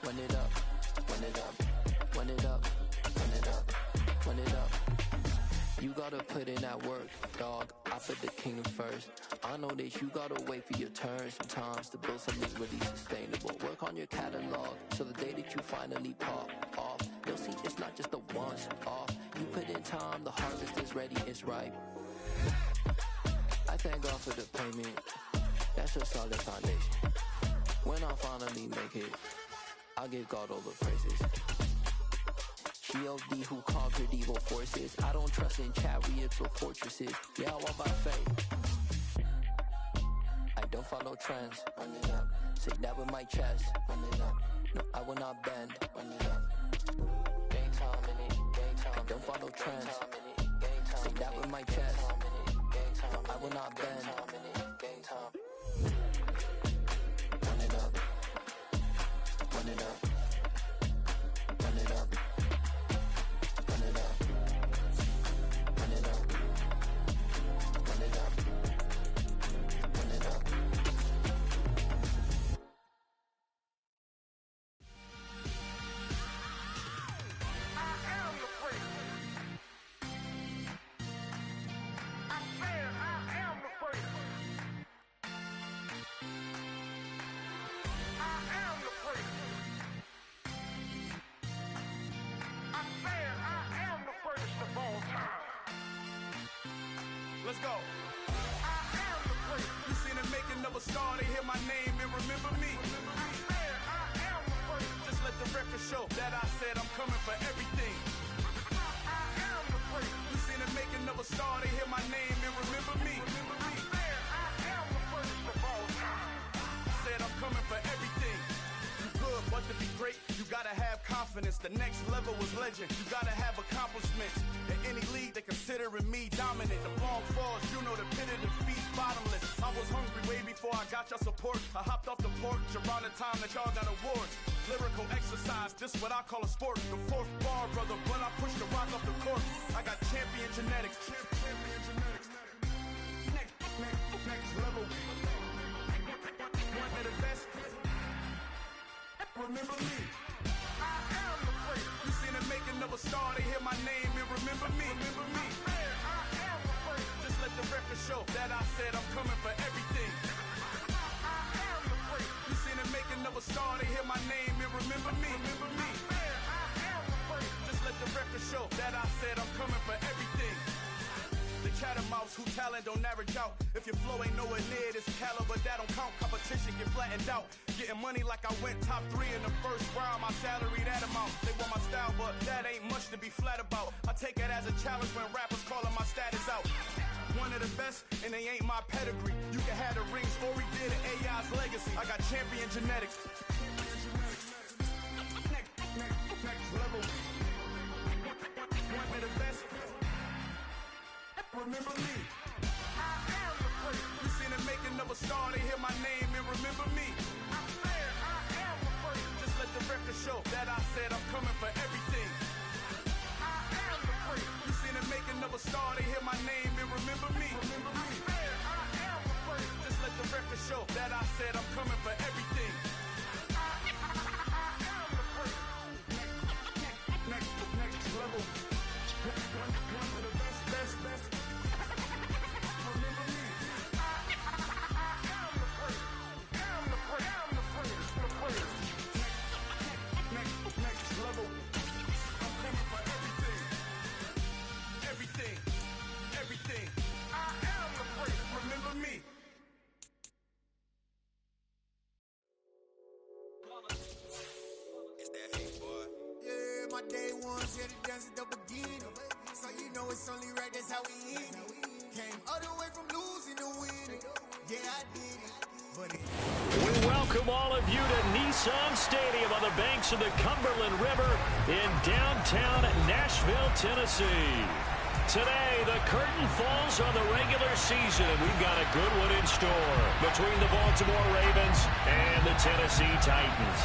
run it up, run it up, run it up, run it up, run it up. You gotta put in that work, dog. I put the kingdom first. I know that you gotta wait for your turn sometimes to build something really sustainable. Work on your catalog, so the day that you finally pop off, you'll see it's not just a once off. You put in time, the harvest is ready, it's ripe. I thank God for the payment, that's a solid foundation. When I finally make it, I'll give God all the praises. G.O.D. who conquered evil forces. I don't trust in chariots or fortresses. Yeah, I walk by faith. I don't follow trends. Run it up. Say that with my chest. Run it up. No, I will not bend. Run it up. Gang time in it. Gang time. I don't follow trends. Say that with my chest. No, I will not bend. Gang time. Run it up. Run it up. Run it up. Run it up. Run it up. Run it up. Run it up. I am the first. I said I am the first. I am the first. I said I am the first of all time. Let's go. I am the first. You seen the making of a star, they hear my name and remember me. I said I am the first. Just let the record show that I said I'm coming for everything. I am the first. You seen the making of a star, they hear my name and remember me. I said I am the first of all time. Said I'm coming for everything. You good, but to be great, you gotta have confidence. The next level was legend. You gotta have accomplishments. In any league, they considering me dominant. The long falls, you know the pit of defeat, bottomless. I was hungry way before I got your support. I hopped off the porch around the time that y'all got awards. Lyrical exercise, this what I call a sport. The fourth bar, brother, when I push the rock off the court. I got champion genetics. Champion genetics. Next level. One of the best. Remember me. I am the first. You seen the making of a star, they hear my name and remember me. Remember me. I said I am the first. Just let the record show that I said I'm coming for everything. I am the first. You seen the making of a star, they hear my name and remember me. Remember me. I said I am the first. Just let the record show that I said I'm coming for everything. The catamounts who talent don't average out. If your flow ain't nowhere near this caliber, that don't count. Competition get flattened out. Getting money like I went top 3 in the first round. My salary that amount. They want my style, but that ain't much to be flat about. I take it as a challenge when rappers calling my status out. One of the best, and they ain't my pedigree. You can have the rings or we did an AI's legacy. I got champion genetics. Next level. One of the best. Remember me. I am the first. You seen the making of a star, they hear my name and remember me. I said I am the first. Just let the record show that I said I'm coming for everything. I am the first. You seen the making of a star, they hear my name and remember me. Remember I me. said I am the first. Just let the record show that I said I'm coming for everything. I am the first. Next level. One of the best. Remember me. I am the first. I'm the first. I'm the first. The first. Next level. I'm coming for everything. Everything. I am the first. Remember me. It's that hate, boy. Yeah, my day one's here to dance at the beginning. So you know it's only right, that's how we end it. Came all the way from losing to winning. Yeah, I did it. But it We welcome all of you to Nissan Stadium on the banks of the Cumberland River in downtown Nashville, Tennessee. Today, the curtain falls on the regular season, and we've got a good one in store between the Baltimore Ravens and the Tennessee Titans.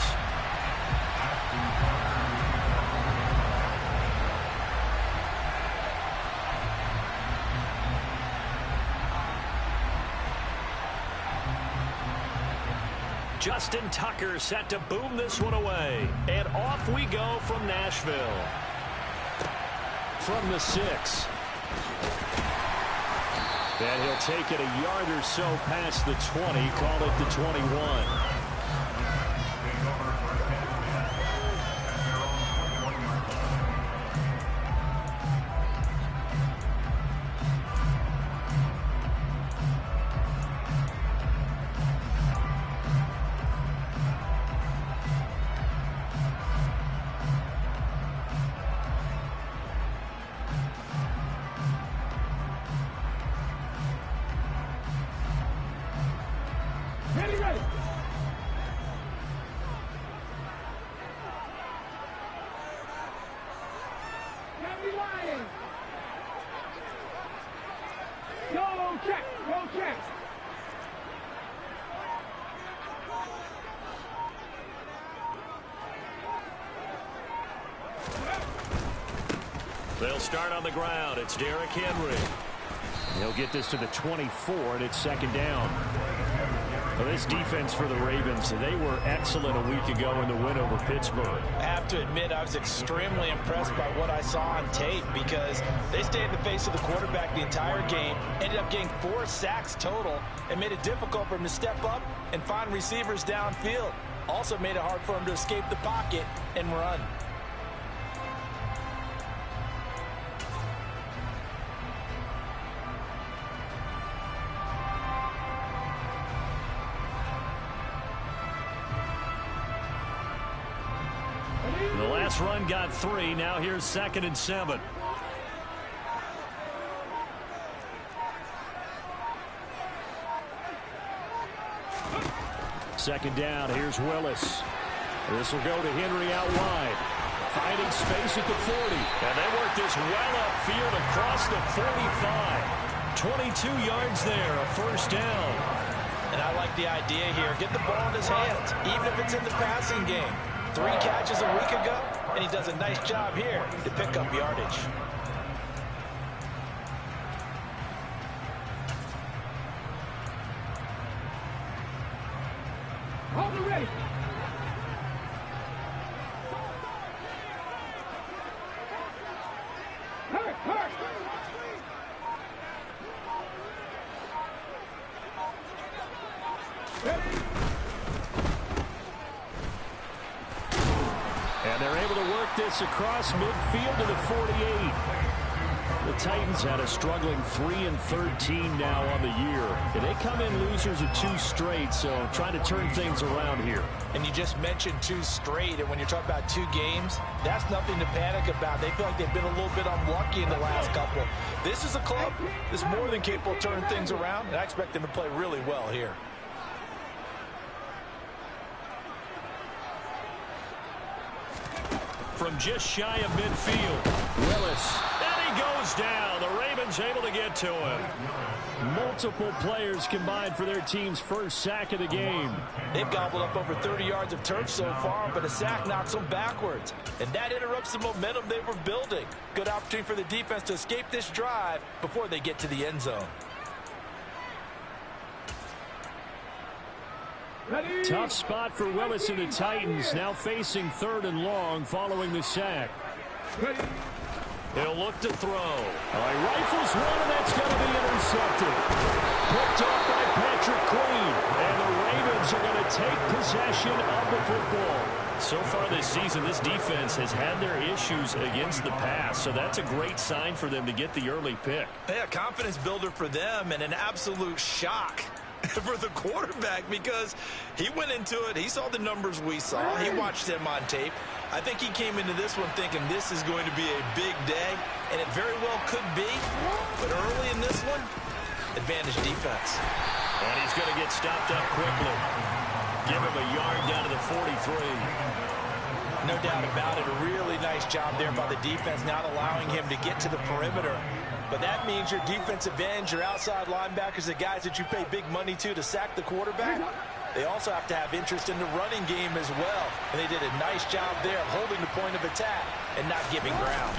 Justin Tucker set to boom this one away. And off we go from Nashville. From the 6. And he'll take it a yard or so past the 20, call it the 21. They'll start on the ground. It's Derrick Henry. He'll get this to the 24, and it's second down. Well, this defense for the Ravens, they were excellent a week ago in the win over Pittsburgh. I have to admit, I was extremely impressed by what I saw on tape because they stayed in the face of the quarterback the entire game, ended up getting 4 sacks total, and made it difficult for him to step up and find receivers downfield. Also made it hard for him to escape the pocket and run. The last run got 3. Now here's 2nd and 7. Second down. Here's Willis. This will go to Henry out wide. Finding space at the 40. And they work this well upfield across the 45. 22 yards there. A first down. And I like the idea here. Get the ball in his hands, even if it's in the passing game. 3 catches a week ago, and he does a nice job here to pick up yardage. Hold it ready. Hurry, hurry. And they're able to work this across midfield to the 48. The Titans had a struggling 3-13 now on the year. And they come in losers of 2 straight, so trying to turn things around here. And you just mentioned 2 straight, and when you're talking about 2 games, that's nothing to panic about. They feel like they've been a little bit unlucky in the last couple. This is a club that's more than capable of turning things around, and I expect them to play really well here. From just shy of midfield, Willis. And he goes down. The Ravens able to get to him. Multiple players combined for their team's first sack of the game. They've gobbled up over 30 yards of turf so far, but a sack knocks them backwards. And that interrupts the momentum they were building. Good opportunity for the defense to escape this drive before they get to the end zone. Tough spot for Willis and the Titans, now facing 3rd and long following the sack. He'll look to throw. He rifles one, and that's going to be intercepted. Picked off by Patrick Queen, and the Ravens are going to take possession of the football. So far this season, this defense has had their issues against the pass, so that's a great sign for them to get the early pick. Yeah, confidence builder for them, and an absolute shock for the quarterback because he went into it. He saw the numbers we saw. He watched them on tape. I think he came into this one thinking this is going to be a big day, and it very well could be. But early in this one, advantage defense. And he's going to get stopped up quickly. Give him a yard down to the 43. No doubt about it. A really nice job there by the defense, not allowing him to get to the perimeter. But that means your defensive ends, your outside linebackers, the guys that you pay big money to sack the quarterback, they also have to have interest in the running game as well. And they did a nice job there of holding the point of attack and not giving ground.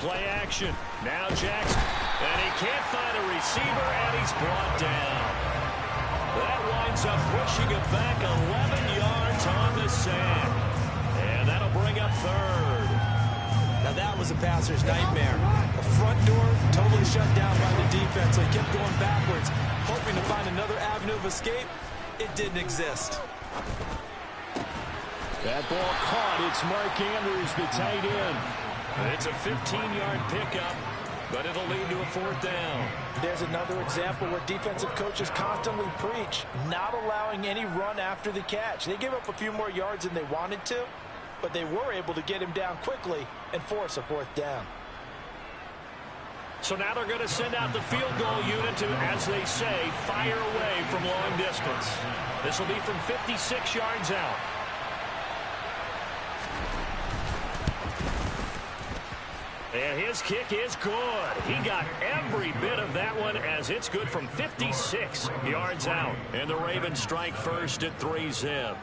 Play action. Now Jackson. And he can't find a receiver, and he's brought down. That winds up pushing it back 11 yards on the sack. And that'll bring up third. Now that was a passer's nightmare. The front door totally shut down by the defense, so he kept going backwards, hoping to find another avenue of escape. It didn't exist. That ball caught. It's Mark Andrews, the tight end. It's a 15-yard pickup, but it'll lead to a fourth down. There's another example where defensive coaches constantly preach not allowing any run after the catch. They gave up a few more yards than they wanted to, but they were able to get him down quickly and force a fourth down. So now they're going to send out the field goal unit to, as they say, fire away from long distance. This will be from 56 yards out. And his kick is good. He got every bit of that one as it's good from 56 yards out. And the Ravens strike first at 3-zip.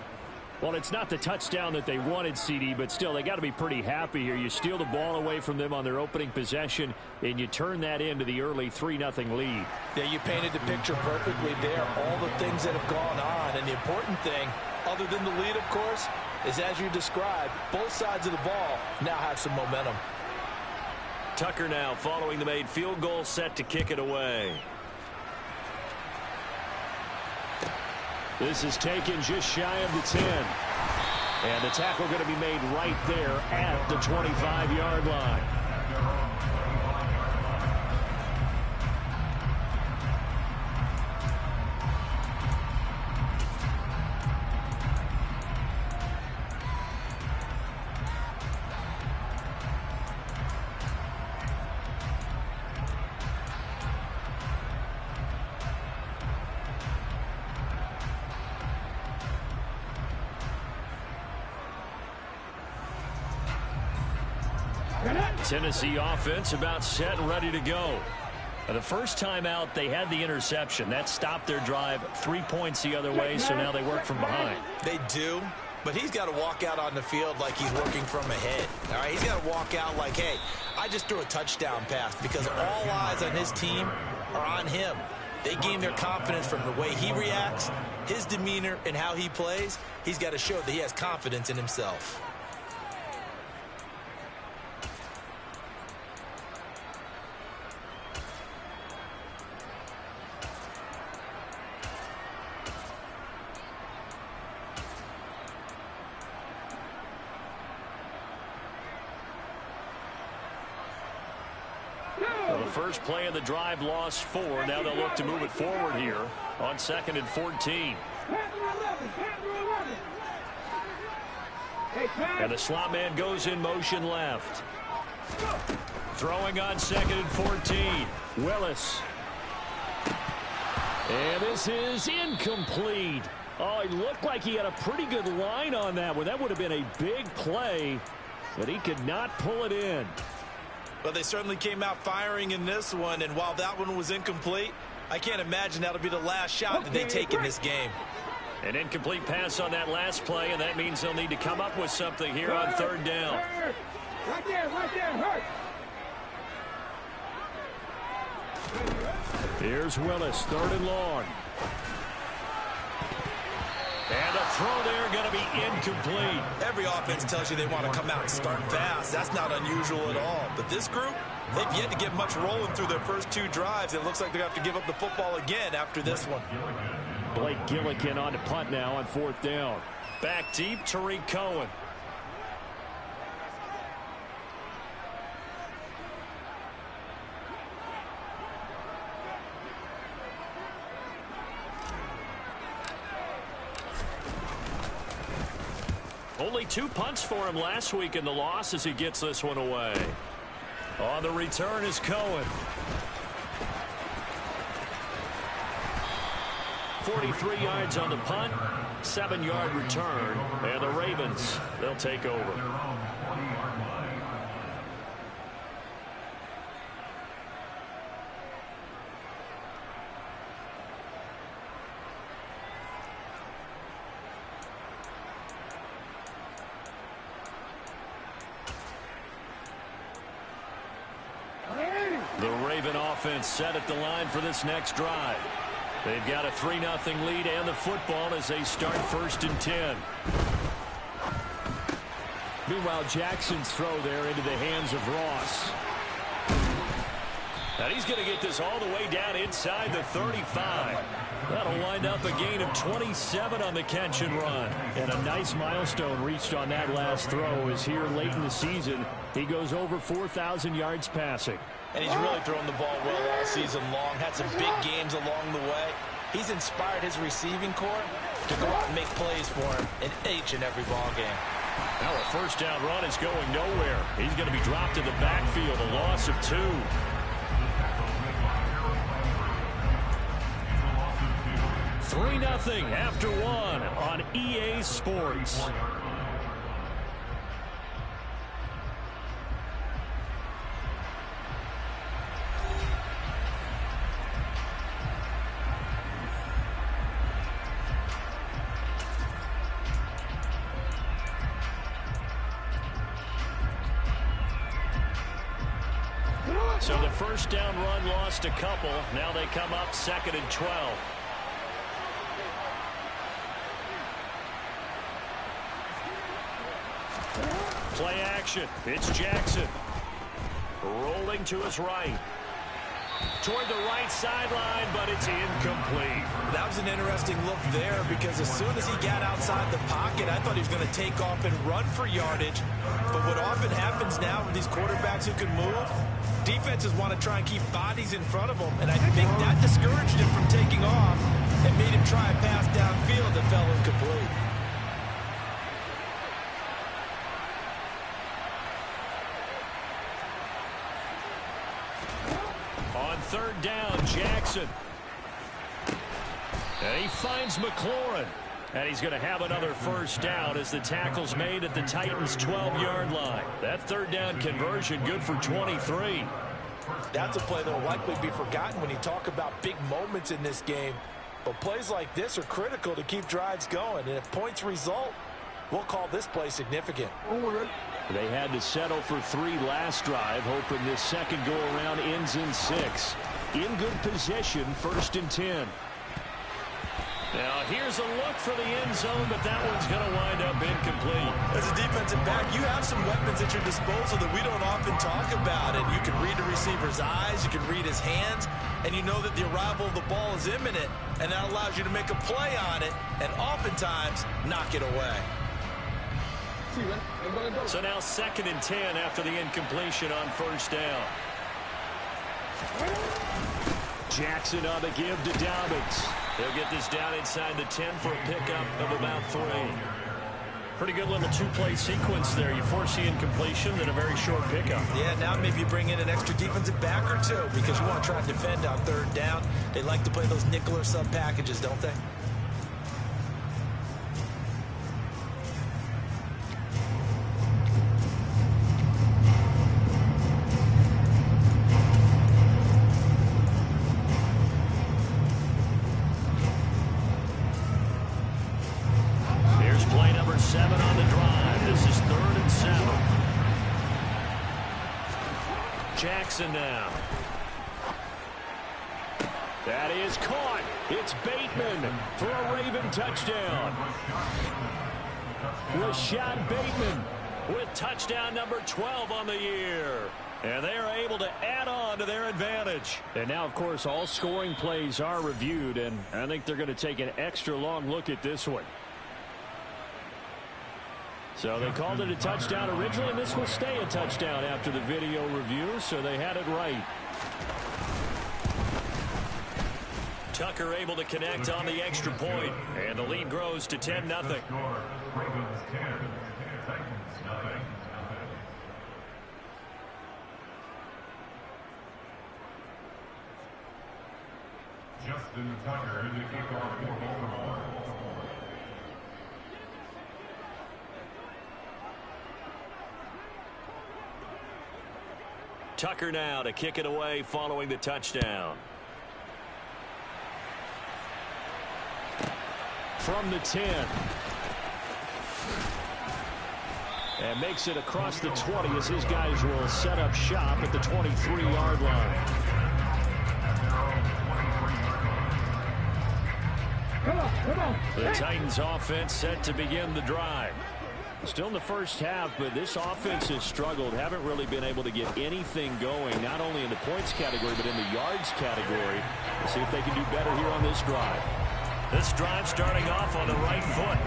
Well, it's not the touchdown that they wanted, CD, but still, they got to be pretty happy here. You steal the ball away from them on their opening possession, and you turn that into the early 3-0 lead. Yeah, you painted the picture perfectly there, all the things that have gone on. And the important thing, other than the lead, of course, is as you described, both sides of the ball now have some momentum. Tucker now following the made field goal, set to kick it away. This is taken just shy of the 10. And the tackle going to be made right there at the 25-yard line. Tennessee offense about set and ready to go. The first time out, they had the interception. That stopped their drive 3 points the other way, so now they work from behind. They do, but he's got to walk out on the field like he's working from ahead. All right, he's got to walk out like, hey, I just threw a touchdown pass, because all eyes on his team are on him. They gain their confidence from the way he reacts, his demeanor, and how he plays. He's got to show that he has confidence in himself. First play of the drive, lost 4. Now they'll look to move it forward here on 2nd and 14. And the slot man goes in motion left. Throwing on 2nd and 14. Willis. And this is incomplete. Oh, it looked like he had a pretty good line on that one. That would have been a big play, but he could not pull it in. Well, they certainly came out firing in this one, and while that one was incomplete, I can't imagine that'll be the last shot that they take in this game. An incomplete pass on that last play, and that means they'll need to come up with something here on 3rd down. Right there, hurt. Here's Willis, 3rd and long. And the throw there going to be incomplete. Every offense tells you they want to come out and start fast. That's not unusual at all. But this group, they've yet to get much rolling through their first 2 drives. It looks like they're going to have to give up the football again after this one. Blake Gillikin on to punt now on 4th down. Back deep, Tariq Cohen. Only 2 punts for him last week in the loss as he gets this one away. On the return is Cohen. 43 yards on the punt, 7-yard return, and the Ravens, they'll take over. The Raven offense set at the line for this next drive. They've got a 3-0 lead and the football as they start 1st and 10. Meanwhile, Jackson's throw there into the hands of Ross. And he's going to get this all the way down inside the 35. That'll wind up a gain of 27 on the catch and run. And a nice milestone reached on that last throw as here late in the season, he goes over 4,000 yards passing. And he's really thrown the ball well all season long. Had some big games along the way. He's inspired his receiving corps to go out and make plays for him in each and every ball game. Now a 1st down run is going nowhere. He's going to be dropped in the backfield, a loss of 2. 3-0 after 1 on EA Sports. So the 1st down run lost a couple. Now they come up 2nd and 12. Play action. It's Jackson. Rolling to his right. Toward the right sideline, but it's incomplete. That was an interesting look there because as soon as he got outside the pocket, I thought he was going to take off and run for yardage. But what often happens now with these quarterbacks who can move, defenses want to try and keep bodies in front of them. And I think that discouraged him from taking off and made him try a pass downfield that fell incomplete. On 3rd down, Jackson. And he finds McLaurin. And he's going to have another 1st down as the tackle's made at the Titans' 12-yard line. That 3rd down conversion good for 23. That's a play that will likely be forgotten when you talk about big moments in this game. But plays like this are critical to keep drives going. And if points result, we'll call this play significant. They had to settle for 3 last drive, hoping this second go-around ends in 6. In good position, 1st and 10. Now here's a look for the end zone, but that one's going to wind up incomplete. As a defensive back, you have some weapons at your disposal that we don't often talk about. And you can read the receiver's eyes, you can read his hands, and you know that the arrival of the ball is imminent, and that allows you to make a play on it and oftentimes knock it away. So now 2nd and 10 after the incompletion on 1st down. Jackson on the give to Dobbins. He'll get this down inside the 10 for a pickup of about 3. Pretty good little 2-play sequence there. You force the incompletion, then a very short pickup. Yeah, now maybe you bring in an extra defensive back or 2 because you want to try and defend on 3rd down. They like to play those nickel or sub packages, don't they? Jackson now. That is caught. It's Bateman for a Raven touchdown. Rashad Bateman with touchdown number 12 on the year. And they are able to add on to their advantage. And now, of course, all scoring plays are reviewed, and I think they're going to take an extra long look at this one. So they called it a touchdown originally, and this will stay a touchdown after the video review, so they had it right. Tucker able to connect on the extra point, and the lead grows to 10-0. Justin Tucker in the kickoff for Baltimore. Tucker now to kick it away following the touchdown. From the 10. And makes it across the 20 as his guys will set up shop at the 23-yard line. The Titans offense set to begin the drive. Still in the first half, but this offense has struggled. Haven't really been able to get anything going, not only in the points category, but in the yards category. We'll see if they can do better here on this drive. This drive starting off on the right foot,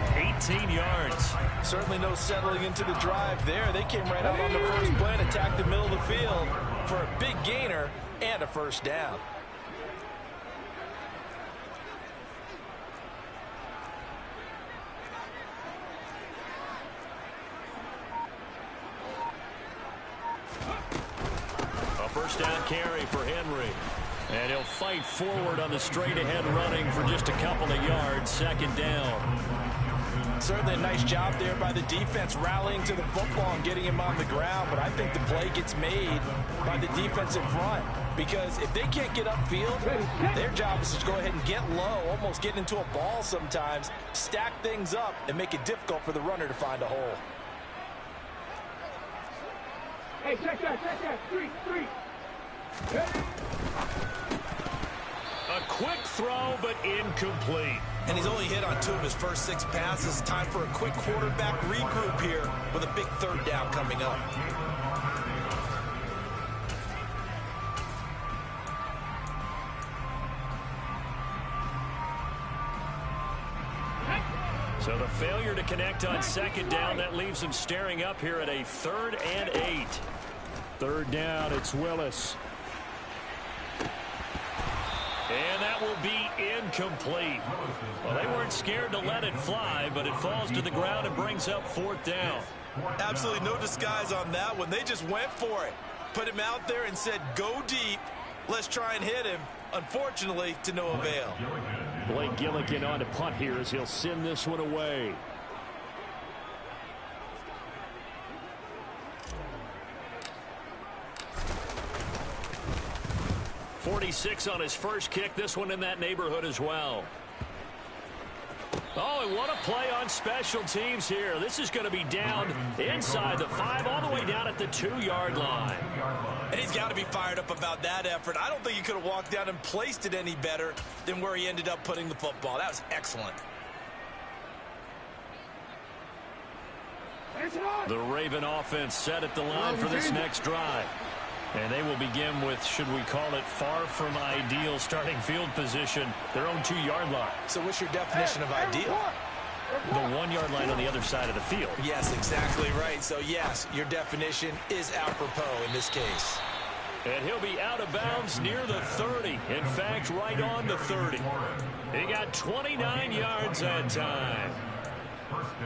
18 yards. Certainly no settling into the drive there. They came right out on the first play and attacked the middle of the field for a big gainer and a first down. A first down carry for Henry. And he'll fight forward on the straight-ahead running for just a couple of yards. Second down. Certainly a nice job there by the defense rallying to the football and getting him on the ground. But I think the play gets made by the defensive front. Because if they can't get upfield, their job is to go ahead and get low, almost get into a ball sometimes, stack things up, and make it difficult for the runner to find a hole. Hey, check that. 3. A quick throw, but incomplete. And he's only hit on 2 of his first 6 passes. Time for a quick quarterback regroup here with a big third down coming up. So the failure to connect on second down, that leaves him staring up here at a 3rd and 8. Third down, it's Willis. And that will be incomplete. Well, they weren't scared to let it fly, but it falls to the ground and brings up 4th down. Absolutely no disguise on that one. They just went for it. Put him out there and said, go deep. Let's try and hit him. Unfortunately, to no avail. Blake Gillikin on to punt here as he'll send this one away. .46 on his first kick. This one in that neighborhood as well. Oh, and what a play on special teams here. This is going to be down inside the 5, all the way down at the 2-yard line. And he's got to be fired up about that effort. I don't think he could have walked down and placed it any better than where he ended up putting the football. That was excellent. The Raven offense set at the line for this next drive. And they will begin with, should we call it, far from ideal starting field position, their own 2-yard line. So what's your definition of ideal? The 1-yard line on the other side of the field. Yes, exactly right. So, yes, your definition is apropos in this case. And he'll be out of bounds near the 30. In fact, right on the 30. He got 29 yards that time.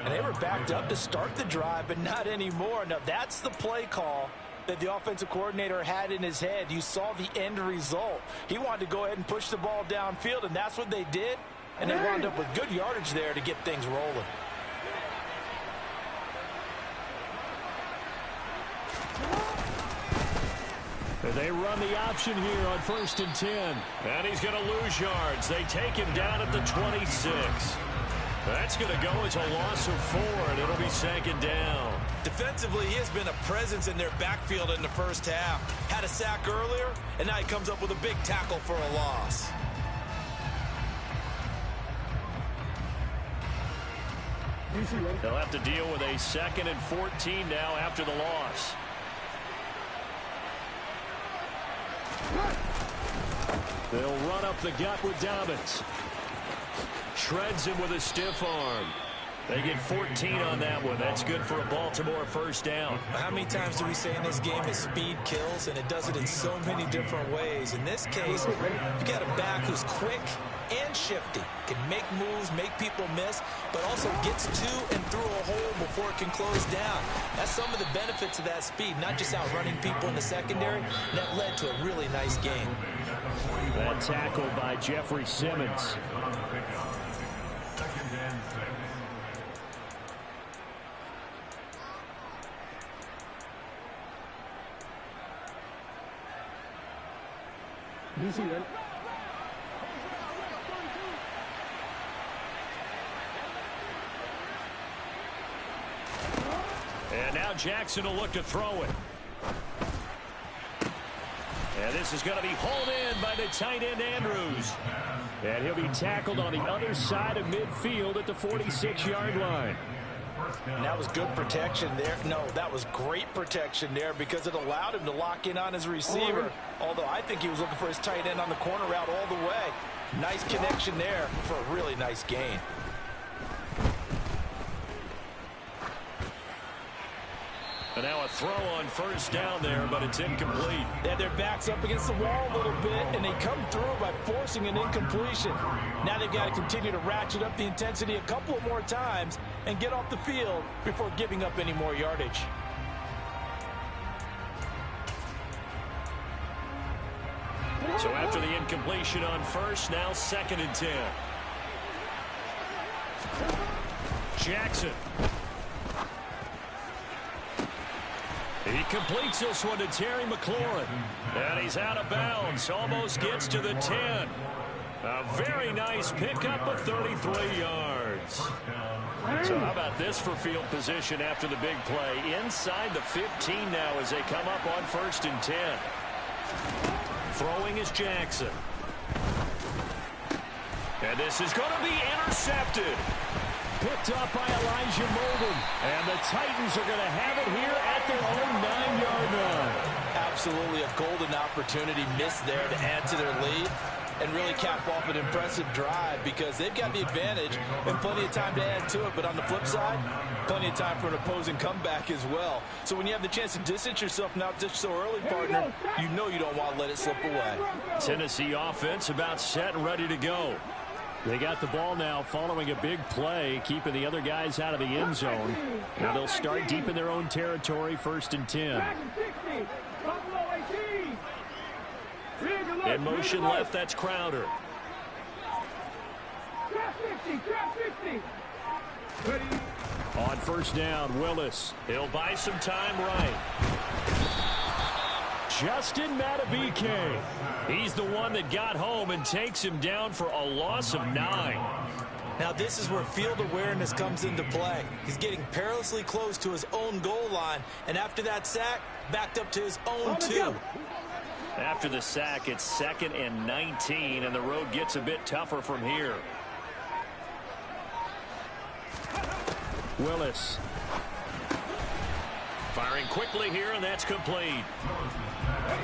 And they were backed up to start the drive, but not anymore. Now, that's the play call that the offensive coordinator had in his head. You saw the end result. He wanted to go ahead and push the ball downfield, and that's what they did. And they wound up with good yardage there to get things rolling. And they run the option here on 1st and 10. And he's going to lose yards. They take him down at the 26. That's going to go as a loss of 4, and it'll be 2nd down. Defensively, he has been a presence in their backfield in the first half. Had a sack earlier, and now he comes up with a big tackle for a loss. They'll have to deal with a 2nd and 14 now after the loss. They'll run up the gut with Dobbins. Shreds him with a stiff arm. They get 14 on that one. That's good for a Baltimore first down. How many times do we say in this game that speed kills, and it does it in so many different ways? In this case, you got a back who's quick and shifty, can make moves, make people miss, but also gets to and through a hole before it can close down. That's some of the benefits of that speed, not just outrunning people in the secondary. And that led to a really nice game. That tackle by Jeffrey Simmons. And now Jackson will look to throw it. And this is going to be hauled in by the tight end Andrews. And he'll be tackled on the other side of midfield at the 46-yard line. And that was good protection there. No, that was great protection there because it allowed him to lock in on his receiver. Although I think he was looking for his tight end on the corner route all the way. Nice connection there for a really nice gain. And now a throw on first down there, but it's incomplete. They had their backs up against the wall a little bit, and they come through by forcing an incompletion. Now they've got to continue to ratchet up the intensity a couple of more times and get off the field before giving up any more yardage. So after the incompletion on first, now 2nd and 10. Jackson. He completes this one to Terry McLaurin. And he's out of bounds. Almost gets to the 10. A very nice pickup of 33 yards. So how about this for field position after the big play? Inside the 15 now as they come up on 1st and 10. Throwing is Jackson. And this is going to be intercepted. Picked up by Elijah Molden. And the Titans are going to have it here at their own 9-yard line. Absolutely a golden opportunity missed there to add to their lead and really cap off an impressive drive because they've got the advantage and plenty of time to add to it. But on the flip side, plenty of time for an opposing comeback as well. So when you have the chance to distance yourself now just so early, partner, you know you don't want to let it slip away. Tennessee offense about set and ready to go. They got the ball now following a big play, keeping the other guys out of the end zone. Now they'll start deep in their own territory, 1st and 10. In motion left, that's Crowder. On 1st down, Willis. He'll buy some time right. Justin Matabike. He's the one that got home and takes him down for a loss of 9. Now this is where field awareness comes into play. He's getting perilously close to his own goal line, and after that sack, backed up to his own 2. After the sack, it's 2nd and 19, and the road gets a bit tougher from here. Willis. Firing quickly here, and that's complete.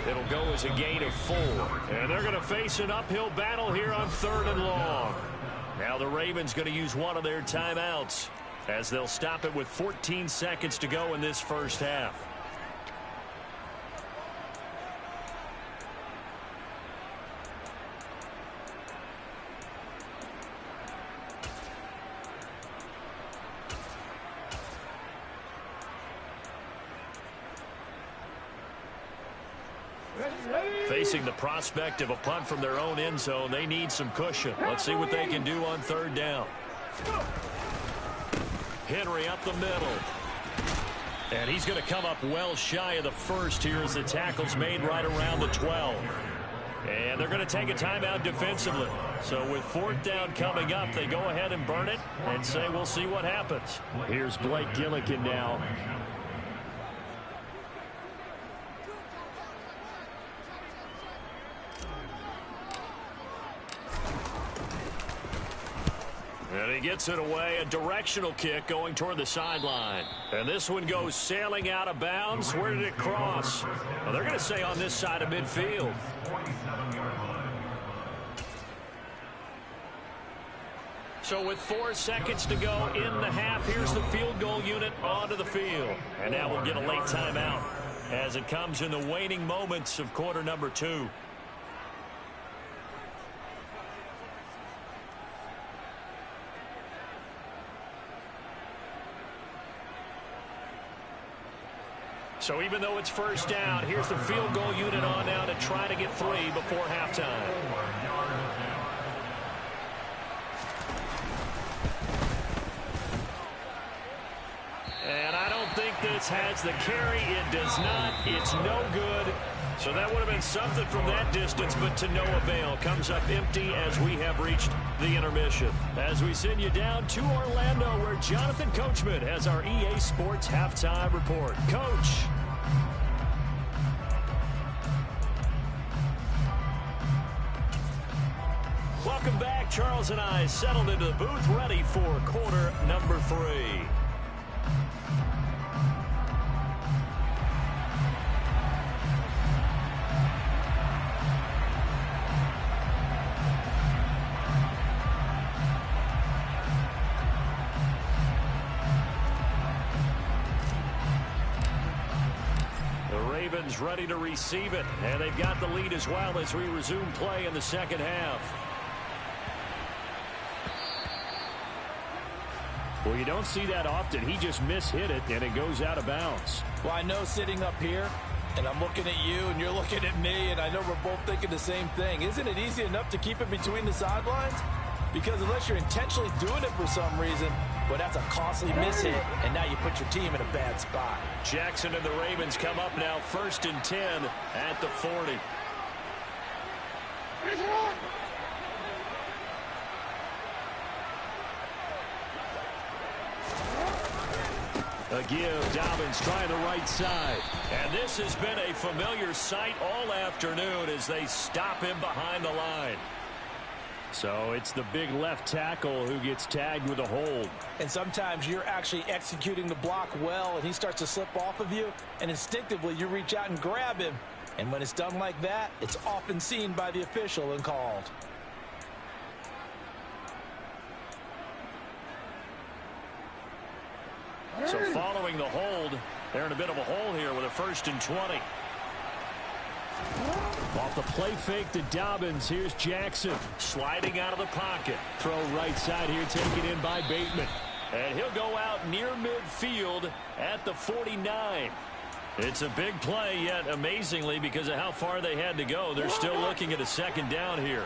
It'll go as a gain of 4. And they're going to face an uphill battle here on 3rd and long. Now the Ravens going to use one of their timeouts as they'll stop it with 14 seconds to go in this first half. Facing the prospect of a punt from their own end zone, they need some cushion. Let's see what they can do on 3rd down. Henry up the middle. And he's going to come up well shy of the 1st here as the tackle's made right around the 12. And they're going to take a timeout defensively. So with 4th down coming up, they go ahead and burn it and say we'll see what happens. Here's Blake Gillikin now. And he gets it away, a directional kick going toward the sideline. And this one goes sailing out of bounds. Where did it cross? Well, they're going to say on this side of midfield. So with 4 seconds to go in the half, here's the field goal unit onto the field. And now we'll get a late timeout as it comes in the waning moments of quarter number 2. So even though it's 1st down, here's the field goal unit on now to try to get 3 before halftime. And I don't think this has the carry. It does not. It's no good. So that would have been something from that distance, but to no avail. Comes up empty as we have reached the intermission. As we send you down to Orlando, where Jonathan Coachman has our EA Sports halftime report. Coach. Welcome back. Charles and I settled into the booth, ready for quarter number 3. Ravens ready to receive it, and they've got the lead as well as we resume play in the second half. Well, you don't see that often. He just mishit it, and it goes out of bounds. Well, I know sitting up here, and I'm looking at you, and you're looking at me, and I know we're both thinking the same thing. Isn't it easy enough to keep it between the sidelines? Because unless you're intentionally doing it for some reason, well, that's a costly mishit, and now you put your team in a bad spot. Jackson and the Ravens come up now 1st and 10 at the 40. A give, Dobbins trying the right side. And this has been a familiar sight all afternoon as they stop him behind the line. So it's the big left tackle who gets tagged with a hold. And sometimes you're actually executing the block well, and he starts to slip off of you, and instinctively you reach out and grab him. And when it's done like that, it's often seen by the official and called. So following the hold, they're in a bit of a hole here with a 1st and 20. Off the play fake to Dobbins. Here's Jackson sliding out of the pocket. Throw right side here, taken in by Bateman. And he'll go out near midfield at the 49. It's a big play, yet amazingly, because of how far they had to go, they're still looking at a 2nd down here.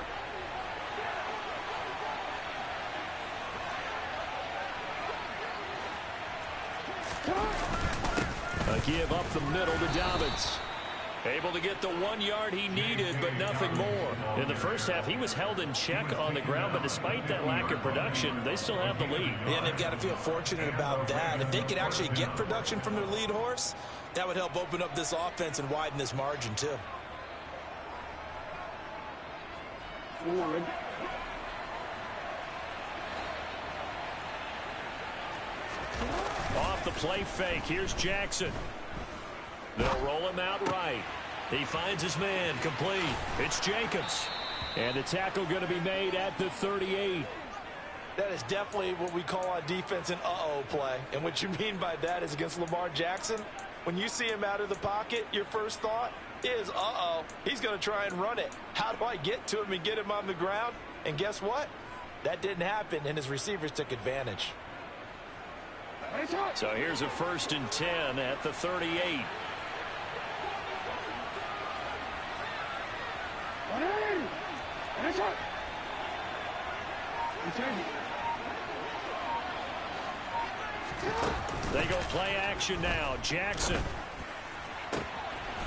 A give up the middle to Dobbins. Able to get the 1 yard he needed, but nothing more. In the first half, he was held in check on the ground, but despite that lack of production, they still have the lead. And they've got to feel fortunate about that. If they could actually get production from their lead horse, that would help open up this offense and widen this margin, too. Off the play fake, here's Jackson. They'll roll him out right. He finds his man, complete. It's Jacobs. And the tackle going to be made at the 38. That is definitely what we call on defense an uh-oh play. And what you mean by that is against Lamar Jackson, when you see him out of the pocket, your first thought is, uh-oh, he's going to try and run it. How do I get to him and get him on the ground? And guess what? That didn't happen, and his receivers took advantage. So here's a 1st and 10 at the 38. They go play action now. Jackson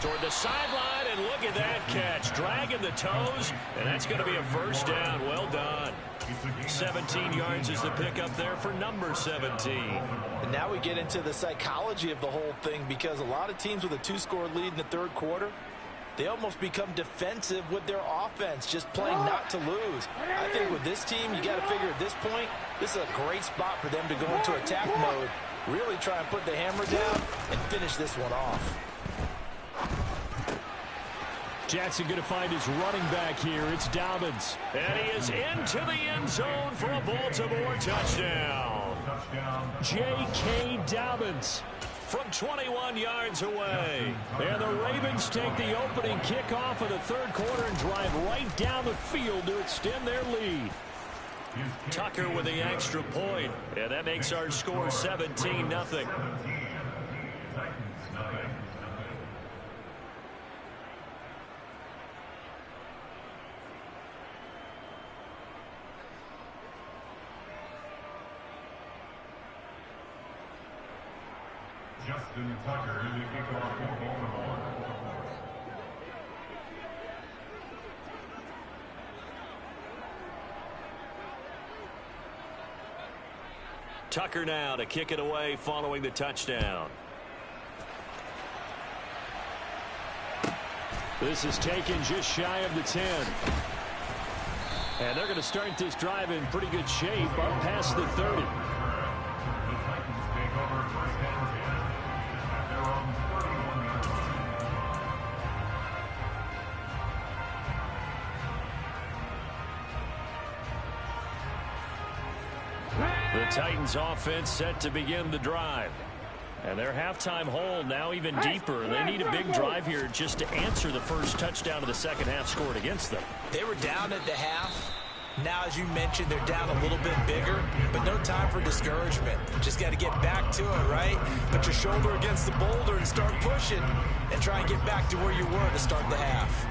toward the sideline, and look at that catch. Dragging the toes, and that's going to be a 1st down. Well done. 17 yards is the pickup there for number 17. And now we get into the psychology of the whole thing, because a lot of teams with a 2-score lead in the 3rd quarter, they almost become defensive with their offense, just playing not to lose. I think with this team, you got to figure at this point, this is a great spot for them to go into attack mode, really try and put the hammer down and finish this one off. Jackson going to find his running back here. It's Dobbins. And he is into the end zone for a Baltimore touchdown. J.K. Dobbins from 21 yards away. And the Ravens take the opening kickoff of the 3rd quarter and drive right down the field to extend their lead. Tucker with the extra point. And that makes our score 17-0. Justin Tucker, the kickoff for Baltimore. Tucker now to kick it away following the touchdown. This is taken just shy of the 10. And they're going to start this drive in pretty good shape up past the 30. The Titans offense set to begin the drive. And their halftime hole now even deeper. They need a big drive here just to answer the first touchdown of the second half scored against them. They were down at the half. Now, as you mentioned, they're down a little bit bigger, but no time for discouragement. Just got to get back to it, right? Put your shoulder against the boulder and start pushing and try and get back to where you were to start the half.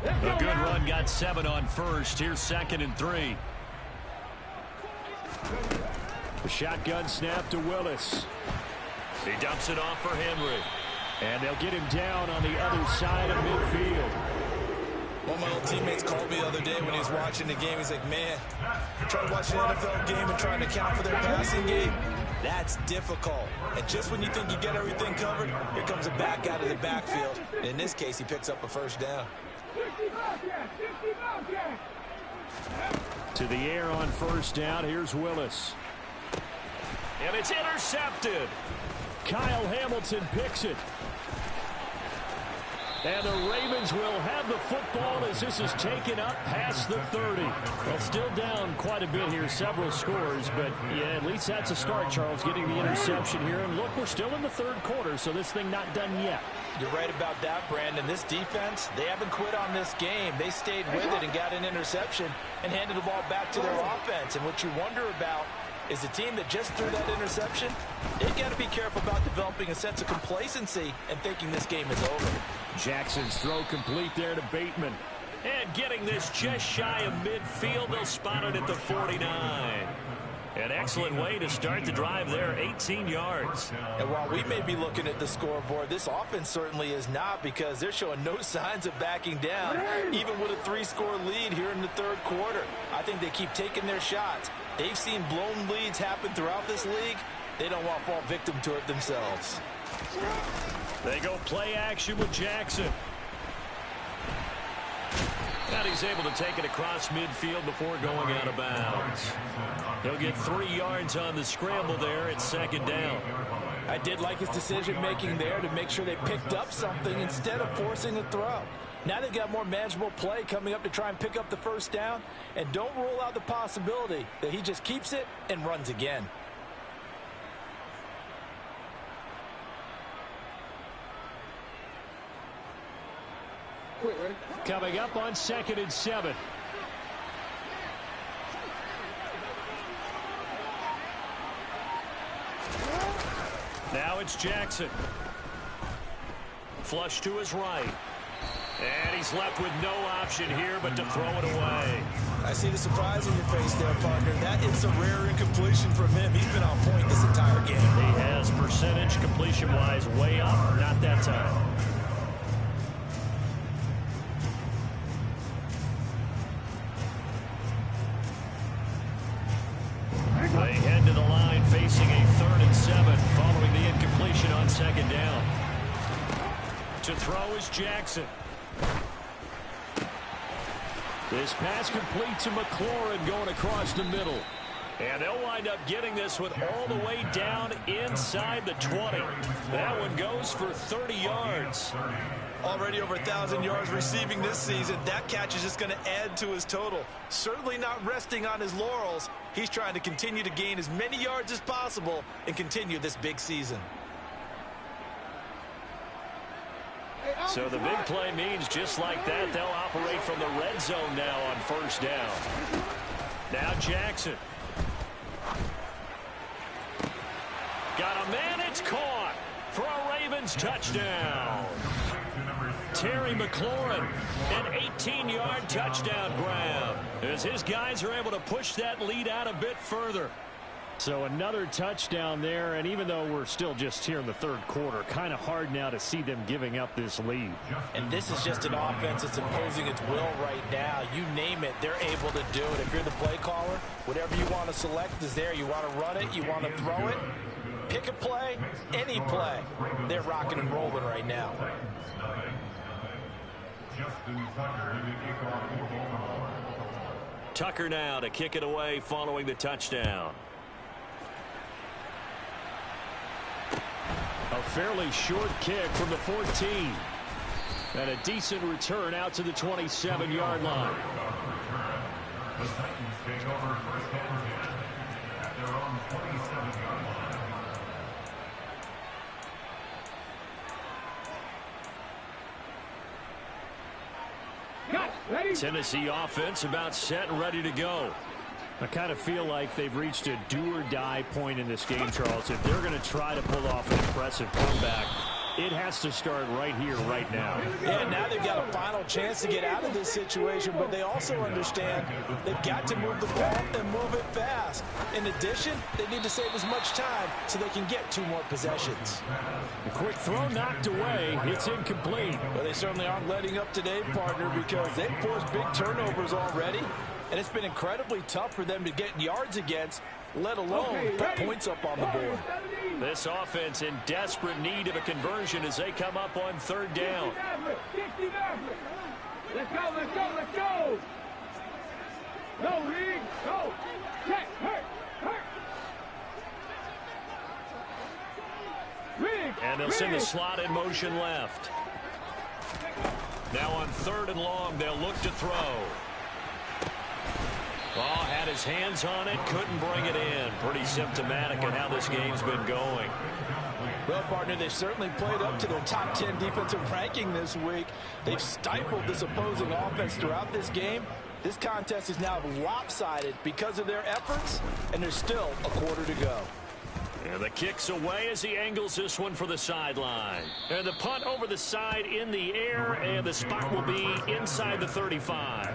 A good run, got 7 on first. Here's 2nd and 3. The shotgun snap to Willis. He dumps it off for Henry. And they'll get him down on the other side of midfield. One of my old teammates called me the other day when he was watching the game. He's like, man, trying to watch an NFL game and trying to account for their passing game. That's difficult. And just when you think you get everything covered, here comes a back out of the backfield. And in this case, he picks up a first down. To the air on first down. Here's Willis. And it's intercepted. Kyle Hamilton picks it. And the Ravens will have the football as this is taken up past the 30. Well, still down quite a bit here, several scores, but yeah, at least that's a start, Charles, getting the interception here. And look, we're still in the third quarter, so this thing not done yet. You're right about that, Brandon. This defense, they haven't quit on this game. They stayed with it and got an interception and handed the ball back to their offense. And what you wonder about is the team that just threw that interception, they've got to be careful about developing a sense of complacency and thinking this game is over. Jackson's throw complete there to Bateman. And getting this just shy of midfield, they'll spot it at the 49. An excellent way to start the drive there, 18 yards. And while we may be looking at the scoreboard, this offense certainly is not, because they're showing no signs of backing down, even with a 3-score lead here in the third quarter. I think they keep taking their shots. They've seen blown leads happen throughout this league. They don't want to fall victim to it themselves. They go play action with Jackson. And he's able to take it across midfield before going out of bounds. He'll get 3 yards on the scramble there at 2nd down. I did like his decision-making there to make sure they picked up something instead of forcing a throw. Now they've got more manageable play coming up to try and pick up the first down. And don't rule out the possibility that he just keeps it and runs again. Coming up on 2nd and 7. Now it's Jackson. Flush to his right. And he's left with no option here but to throw it away. I see the surprise in your face there, partner. That is a rare incompletion from him. He's been on point this entire game. He has percentage completion-wise way up. Not that time. They head to the line facing a 3rd and 7 following the incompletion on 2nd down. To throw is Jackson. This pass complete to McLaurin going across the middle. And they'll wind up getting this one all the way down inside the 20. That one goes for 30 yards. Already over 1,000 yards receiving this season. That catch is just going to add to his total. Certainly not resting on his laurels. He's trying to continue to gain as many yards as possible and continue this big season. So the big play means just like that, they'll operate from the red zone now on 1st down. Now Jackson. Got a man, it's caught for a Ravens touchdown. Terry McLaurin, an 18-yard touchdown grab, as his guys are able to push that lead out a bit further. So another touchdown there, and even though we're still just here in the third quarter, kind of hard now to see them giving up this lead. And this is just an offense that's imposing its will right now. You name it, they're able to do it. If you're the play caller, whatever you want to select is there. You want to run it, you want to throw it, pick a play, any play. They're rocking and rolling right now. Tucker now to kick it away following the touchdown. A fairly short kick from the 14. And a decent return out to the 27-yard line. The Titans take over first down at their own 27-yard line. Tennessee offense about set and ready to go. I kind of feel like they've reached a do-or-die point in this game, Charles. If they're going to try to pull off an impressive comeback, it has to start right here, right now. Yeah, now they've got a final chance to get out of this situation, but they also understand they've got to move the ball and move it fast. In addition, they need to save as much time so they can get 2 more possessions. A quick throw knocked away. It's incomplete. Well, they certainly aren't letting up today, partner, because they've forced big turnovers already, and it's been incredibly tough for them to get yards against, let alone put points up on the board. This offense in desperate need of a conversion as they come up on third down. Let's go, let's go, let's go! Go, Reed, go! Check, hurt, hurt! And they'll send the slot in motion left. Now on third and long, they'll look to throw. Oh, had his hands on it, couldn't bring it in. Pretty symptomatic of how this game's been going. Well, partner, they've certainly played up to their top 10 defensive ranking this week. They've stifled this opposing offense throughout this game. This contest is now lopsided because of their efforts, and there's still a quarter to go. And the kick's away as he angles this one for the sideline. And the punt over the side in the air, and the spot will be inside the 35.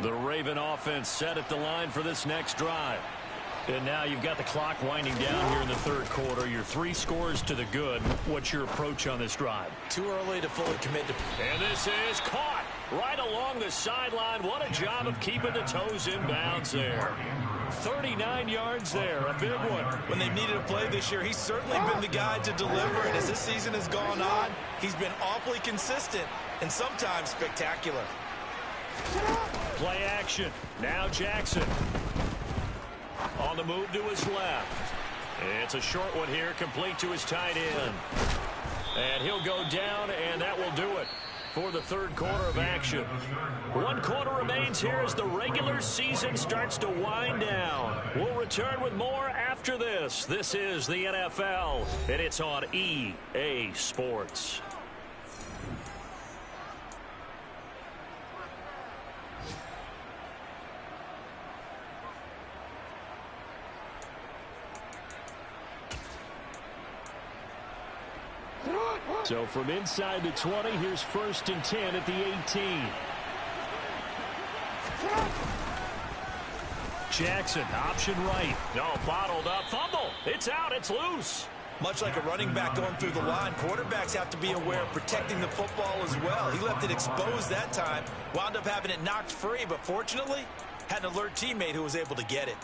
The Raven offense set at the line for this next drive. And now you've got the clock winding down here in the third quarter. Your 3 scores to the good. What's your approach on this drive? Too early to fully commit to. And this is caught right along the sideline. What a job of keeping the toes in bounds there. 39 yards there, a big one. When they've needed a play this year, he's certainly been the guy to deliver. And as this season has gone on, he's been awfully consistent and sometimes spectacular. Play action. Now Jackson. On the move to his left. It's a short one here, complete to his tight end. And he'll go down, and that will do it for the third quarter of action. 1 quarter remains here as the regular season starts to wind down. We'll return with more after this. This is the NFL, and it's on EA Sports. So from inside the 20, here's 1st and 10 at the 18. Jackson, option right. No, bottled up. Fumble. It's out. It's loose. Much like a running back going through the line, quarterbacks have to be aware of protecting the football as well. He left it exposed that time, wound up having it knocked free, but fortunately, had an alert teammate who was able to get it.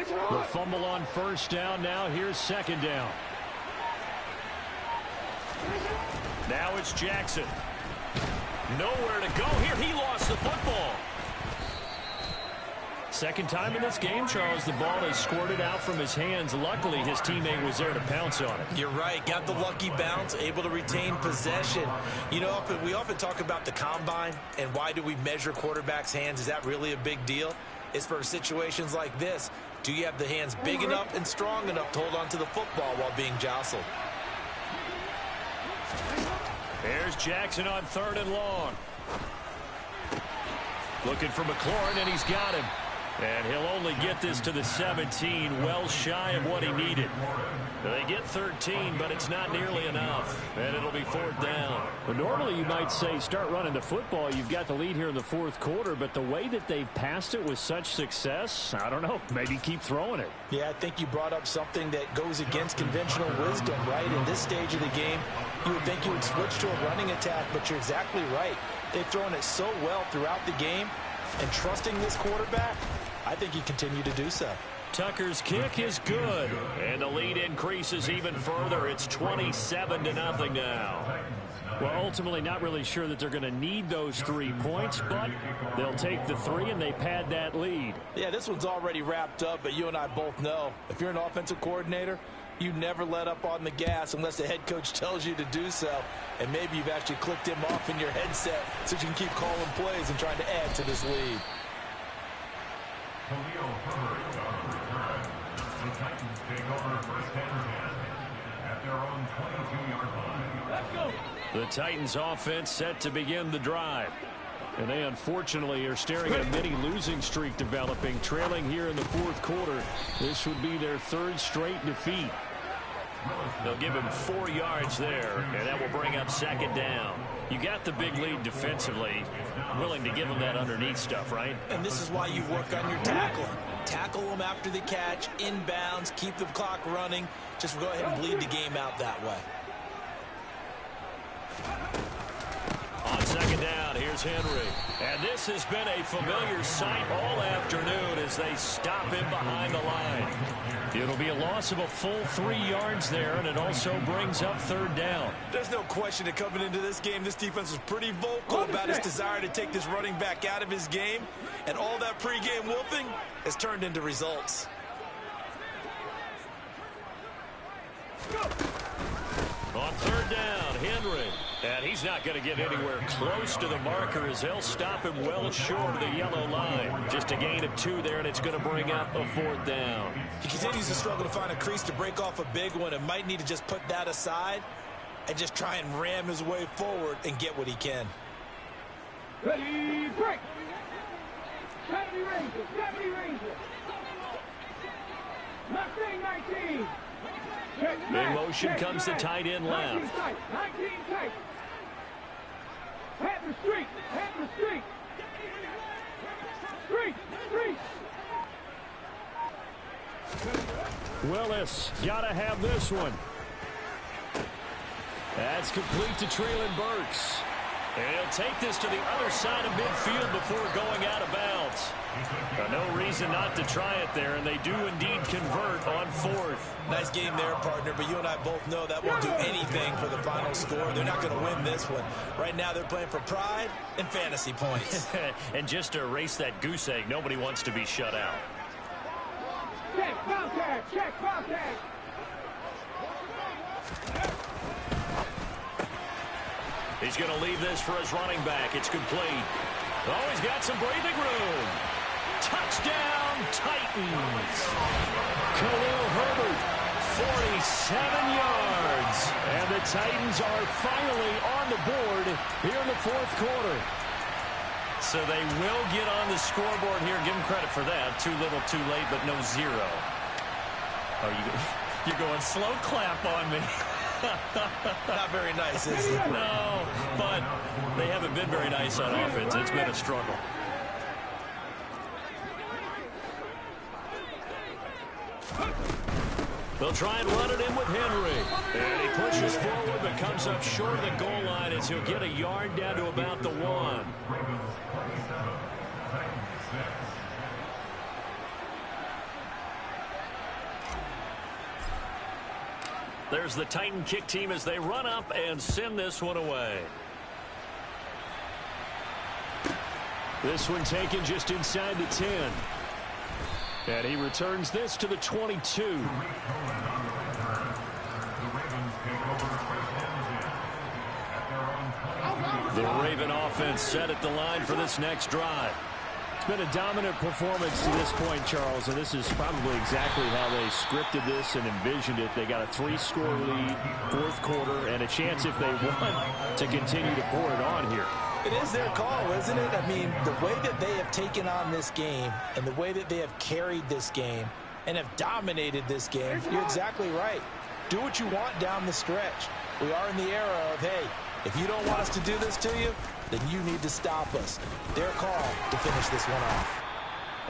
The fumble on first down. Now here's second down. Now it's Jackson. Nowhere to go here. He lost the football. Second time in this game, Charles, the ball is squirted out from his hands. Luckily, his teammate was there to pounce on it. You're right. Got the lucky bounce, able to retain possession. You know, we often talk about the combine and why do we measure quarterbacks' hands. Is that really a big deal? It's for situations like this. Do you have the hands big enough and strong enough to hold on to the football while being jostled? Here's Jackson on 3rd and long. Looking for McLaurin, and he's got him. And he'll only get this to the 17, well shy of what he needed. They get 13, but it's not nearly enough, and it'll be 4th down. Well, normally you might say start running the football. You've got the lead here in the 4th quarter, but the way that they've passed it with such success, I don't know, maybe keep throwing it. Yeah, I think you brought up something that goes against conventional wisdom, right? In this stage of the game, you would think you would switch to a running attack, but you're exactly right. They've thrown it so well throughout the game, and trusting this quarterback, I think you continue to do so. Tucker's kick is good, and the lead increases even further. It's 27-0 now. Well, ultimately not really sure that they're going to need those 3 points, but they'll take the 3 and they pad that lead. Yeah, this one's already wrapped up, but you and I both know if you're an offensive coordinator, you never let up on the gas unless the head coach tells you to do so. And maybe you've actually clicked him off in your headset so you can keep calling plays and trying to add to this lead. Khalil Herbert on the return. The Titans take over first and 10 at their own 22-yard line. Let's go. The Titans offense set to begin the drive. And they unfortunately are staring at a mini losing streak developing, trailing here in the 4th quarter. This would be their 3rd straight defeat. They'll give him 4 yards there, and that will bring up 2nd down. You got the big lead defensively. Willing to give them that underneath stuff, right? And this is why you work on your tackling. Tackle them after the catch, inbounds, keep the clock running. Just go ahead and bleed the game out that way. On 2nd down, here's Henry. And this has been a familiar sight all afternoon as they stop him behind the line. It'll be a loss of a full 3 yards there, and it also brings up 3rd down. There's no question that coming into this game, this defense was pretty vocal about his desire to take this running back out of his game. And all that pregame wolfing has turned into results. On 3rd down, Henry. And he's not going to get anywhere close to the marker as they'll stop him well short of the yellow line. Just a gain of 2 there, and it's going to bring up a 4th down. He continues to struggle to find a crease to break off a big one and might need to just put that aside and just try and ram his way forward and get what he can. Ready, break. 70 Rangers, 70 Rangers. Mustang 19. In motion comes the tight end left. 19 tight. Have the streak. Willis gotta have this one. That's complete to Treylon Burks. And he'll take this to the other side of midfield before going out of bounds. No reason not to try it there, and they do indeed convert on 4th. Nice game there, partner, but you and I both know that won't do anything for the final score. They're not going to win this one. Right now they're playing for pride and fantasy points. And just to erase that goose egg, nobody wants to be shut out. Check, contact. He's going to leave this for his running back. It's complete. Oh, he's got some breathing room. Touchdown, Titans. Khalil Herbert, 47 yards. And the Titans are finally on the board here in the 4th quarter. So they will get on the scoreboard here. Give them credit for that. Too little, too late, but no 0. Oh, you're going slow clap on me. Not very nice, is it? No, but they haven't been very nice on offense. It's been a struggle. They'll try and run it in with Henry. And he pushes forward but comes up short of the goal line as he'll get a yard down to about the 1. There's the Titan kick team as they run up and send this one away. This one taken just inside the 10. And he returns this to the 22. The Raven offense set at the line for this next drive. been a dominant performance to this point, Charles, and this is probably exactly how they scripted this and envisioned it. They got a 3-score lead, fourth quarter, and a chance if they won to continue to pour it on here. It is their call, isn't it? I mean, the way that they have taken on this game and the way that they have carried this game and have dominated this game, you're exactly right. Do what you want down the stretch. We are in the era of, hey, if you don't want us to do this to you, then you need to stop us. Their call to finish this one off.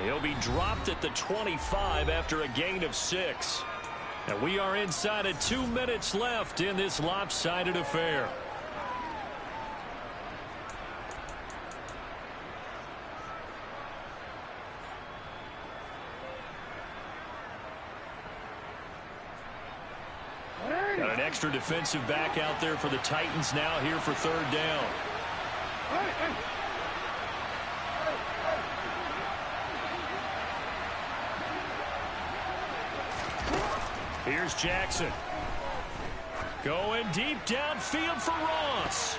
He'll be dropped at the 25 after a gain of 6. And we are inside of 2 minutes left in this lopsided affair. Got an extra defensive back out there for the Titans now here for third down. Here's Jackson. Going deep downfield for Ross.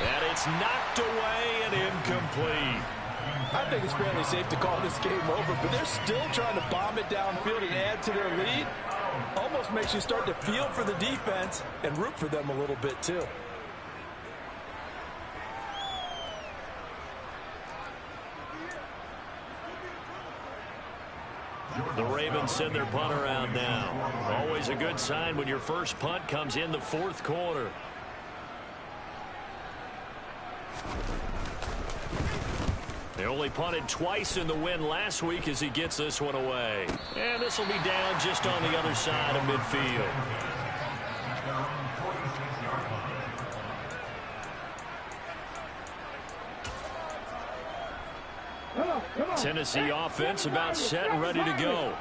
And it's knocked away and incomplete. I think it's fairly safe to call this game over, but they're still trying to bomb it downfield and add to their lead. Almost makes you start to feel for the defense and root for them a little bit, too. The Ravens send their punt around now. Always a good sign when your first punt comes in the fourth quarter. They only punted twice in the win last week as he gets this one away. And this will be down just on the other side of midfield. Tennessee offense about set and ready to go.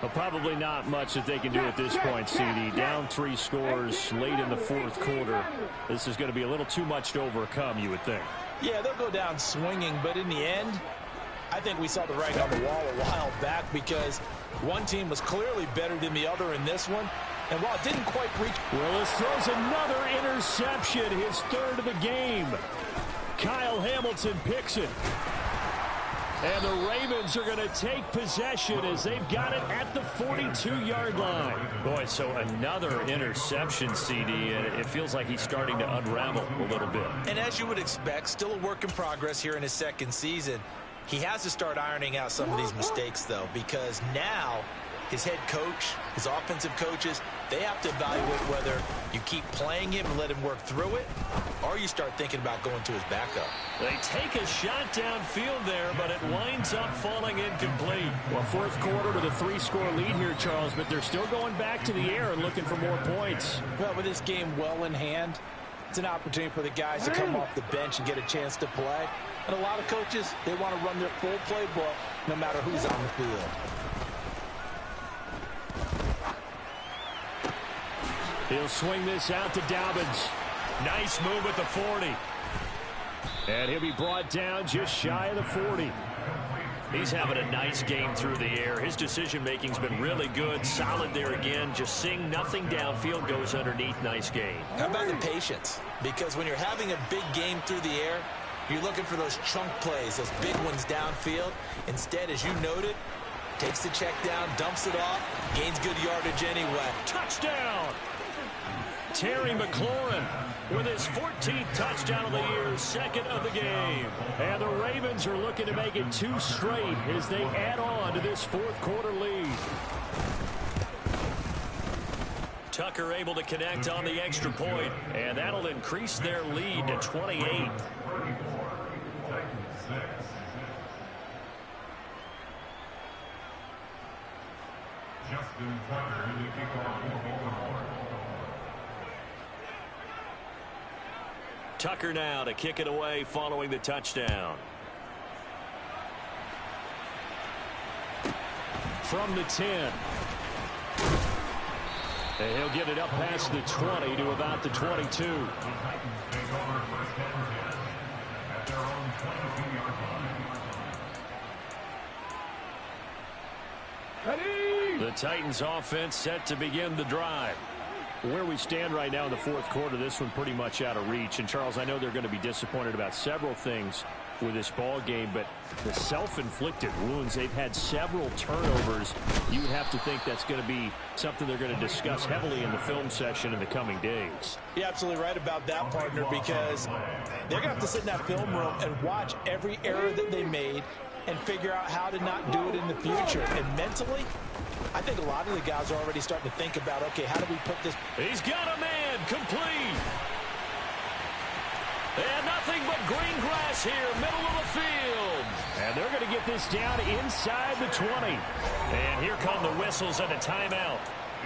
Well, probably not much that they can do at this point, CD. Down 3 scores late in the fourth quarter. This is going to be a little too much to overcome, you would think. Yeah, they'll go down swinging, but in the end, I think we saw the writing on the wall a while back because one team was clearly better than the other in this one. And while it didn't quite reach... Willis throws another interception, his third of the game. Kyle Hamilton picks it. And the Ravens are going to take possession as they've got it at the 42-yard line. Boy, so another interception, CD, and it feels like he's starting to unravel a little bit. And as you would expect, still a work in progress here in his second season. He has to start ironing out some of these mistakes, though, because now his head coach, his offensive coaches, they have to evaluate whether you keep playing him and let him work through it, or you start thinking about going to his backup. They take a shot downfield there, but it winds up falling incomplete. Well, fourth quarter with a 3-score lead here, Charles, but they're still going back to the air and looking for more points. Well, with this game well in hand, it's an opportunity for the guys to come off the bench and get a chance to play. And a lot of coaches, they want to run their full playbook no matter who's on the field. He'll swing this out to Dobbins. Nice move at the 40. And he'll be brought down just shy of the 40. He's having a nice game through the air. His decision-making's been really good. Solid there again. Just seeing nothing downfield goes underneath. Nice game. How about the patience? Because when you're having a big game through the air, you're looking for those chunk plays, those big ones downfield. Instead, as you noted, takes the check down, dumps it off, gains good yardage anyway. Touchdown! Terry McLaurin with his 14th touchdown of the year, second of the game. And the Ravens are looking to make it 2 straight as they add on to this fourth quarter lead. Tucker able to connect on the extra point, and that'll increase their lead to 28. Justin Tucker in the kickoff for Baltimore. Tucker now to kick it away following the touchdown. From the 10. And he'll get it up past the 20 to about the 22. The Titans take over first and 10 at their own 22-yard line. The Titans offense set to begin the drive. Where we stand right now in the fourth quarter, this one pretty much out of reach. And, Charles, I know they're going to be disappointed about several things. with this ball game, but the self-inflicted wounds, they've had several turnovers. You would have to think that's going to be something they're going to discuss heavily in the film session in the coming days. You're absolutely right about that, partner, because they're going to have to sit in that film room and watch every error that they made and figure out how to not do it in the future. And mentally, I think a lot of the guys are already starting to think about, okay, how do we put this? He's got a man, complete. And nothing but green grass here, middle of the field. And they're going to get this down inside the 20. And here come the whistles and a timeout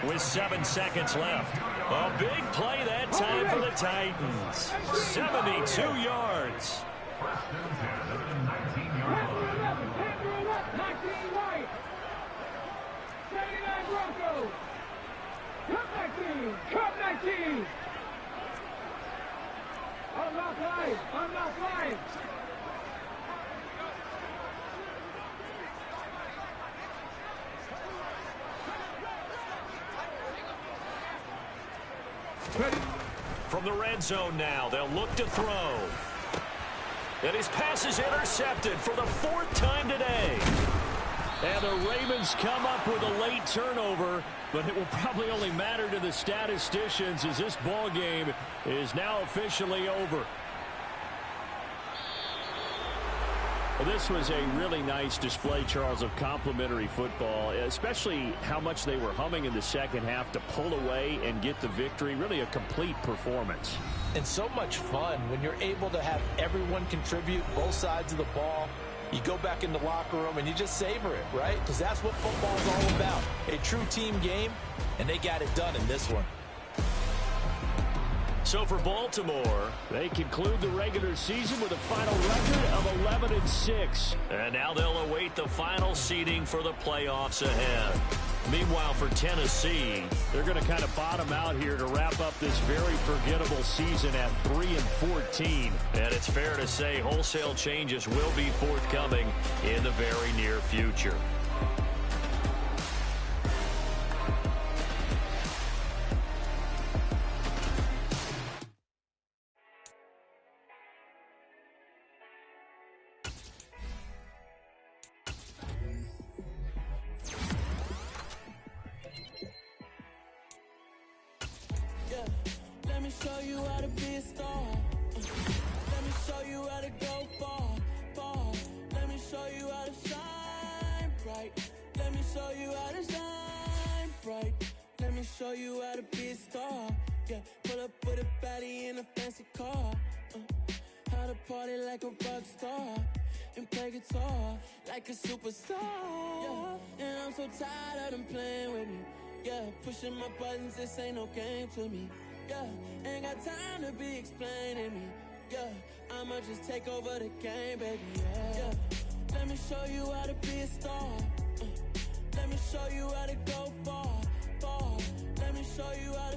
with 7 seconds left. A big play that time for the Titans. 72 yards. Cup 19! Unlock live! Unlock live! From the red zone now, they'll look to throw. And his pass is intercepted for the 4th time today. And the Ravens come up with a late turnover, but it will probably only matter to the statisticians as this ball game is now officially over. Well, this was a really nice display, Charles, of complimentary football, especially how much they were humming in the second half to pull away and get the victory. Really a complete performance. And so much fun when you're able to have everyone contribute both sides of the ball. You go back in the locker room and you just savor it, right? Because that's what football is all about. A true team game, and they got it done in this one. So for Baltimore, they conclude the regular season with a final record of 11-6. And now they'll await the final seeding for the playoffs ahead. Meanwhile, for Tennessee, they're going to kind of bottom out here to wrap up this very forgettable season at 3-14. And it's fair to say wholesale changes will be forthcoming in the very near future. Show you how to be a star. Let me show you how to go far, far. Let me show you how to shine bright. Let me show you how to shine bright. Let me show you how to be a star. Yeah, pull up with a baddie in a fancy car. How to party like a rock star and play guitar like a superstar. Yeah, and I'm so tired of them playing with me. Yeah, pushing my buttons, this ain't no game to me. Yeah, ain't got time to be explaining me. Yeah, I'ma just take over the game, baby. Yeah, let me show you how to be a star. Let me show you how to go far, far. Let me show you how to